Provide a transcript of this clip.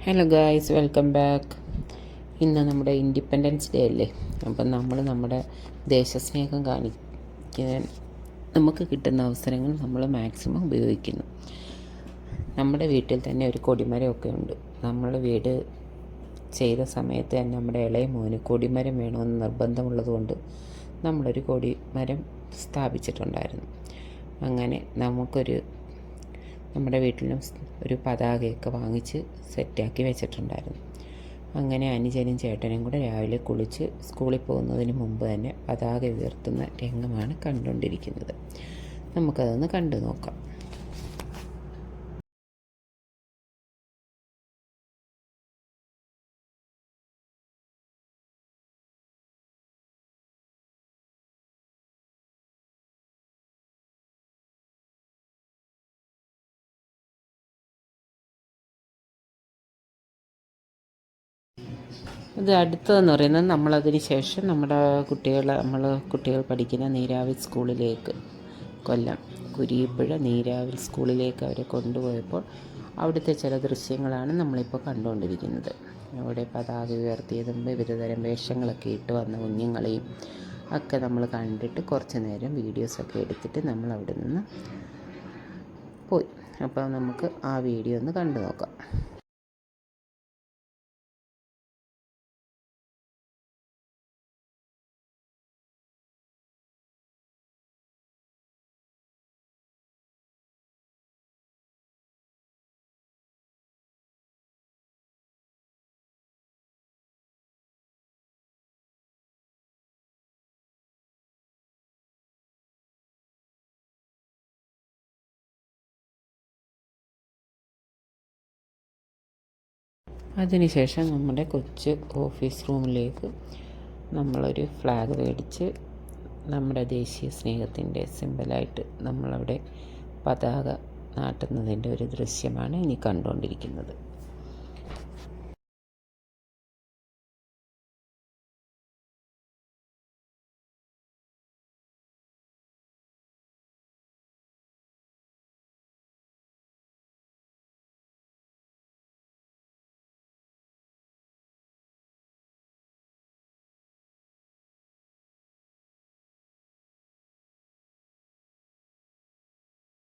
Hello guys, welcome back. ഇന്ന് നമ്മുടെ independence day അല്ലേ. അപ്പം നമ്മൾ നമ്മുടെ ദേശസ്നേഹം കാണിക്കാൻ നമുക്ക് കിട്ടുന്ന അവസരങ്ങൾ നമ്മൾ മാക്സിമം ഉപയോഗിക്കുന്നു. നമ്മുടെ വീട്ടിൽ തന്നെ ഒരു കൊടിമരമൊക്കെ ഉണ്ട്. നമ്മൾ വീട് ചെയ്ത സമയത്ത് തന്നെ നമ്മുടെ ഇളയ മോന് കൊടിമരം വേണമെന്ന് നിർബന്ധമുള്ളതുകൊണ്ട് നമ്മളൊരു കൊടിമരം സ്ഥാപിച്ചിട്ടുണ്ടായിരുന്നു. അങ്ങനെ നമ്മുടെ വീട്ടിലും ഒരു പതാകയൊക്കെ വാങ്ങിച്ച് സെറ്റാക്കി വെച്ചിട്ടുണ്ടായിരുന്നു. അങ്ങനെ അനുജനും ചേട്ടനും കൂടെ രാവിലെ കുളിച്ച് സ്കൂളിൽ പോകുന്നതിന് മുമ്പ് തന്നെ പതാക ഉയർത്തുന്ന രംഗമാണ് കണ്ടുകൊണ്ടിരിക്കുന്നത്. നമുക്കതൊന്ന് കണ്ടു നോക്കാം. ഇത് അടുത്തതെന്ന് പറയുന്നത് നമ്മളതിന് ശേഷം കുട്ടികൾ പഠിക്കുന്ന നീരാവിൽ സ്കൂളിലേക്ക്, കൊല്ലം കുരിയിപ്പുഴ നീരാവിൽ സ്കൂളിലേക്ക് അവരെ കൊണ്ടുപോയപ്പോൾ അവിടുത്തെ ചില ദൃശ്യങ്ങളാണ് നമ്മളിപ്പോൾ കണ്ടുകൊണ്ടിരിക്കുന്നത്. അവിടെ പതാക ഉയർത്തിയതും വിവിധതരം വേഷങ്ങളൊക്കെ ഇട്ട് വന്ന കുഞ്ഞുങ്ങളെയും ഒക്കെ നമ്മൾ കണ്ടിട്ട് കുറച്ച് നേരം വീഡിയോസൊക്കെ എടുത്തിട്ട് നമ്മൾ അവിടെ നിന്ന് പോയി. അപ്പോൾ നമുക്ക് ആ വീഡിയോ ഒന്ന് കണ്ടു നോക്കാം. അതിനുശേഷം നമ്മുടെ കൊച്ചു ഓഫീസ് റൂമിലേക്ക് നമ്മളൊരു ഫ്ലാഗ് മേടിച്ച് നമ്മുടെ ദേശീയ സ്നേഹത്തിൻ്റെ സിമ്പലായിട്ട് നമ്മളവിടെ പതാക നാട്ടുന്നതിൻ്റെ ഒരു ദൃശ്യമാണ് ഇനി കണ്ടുകൊണ്ടിരിക്കുന്നത്.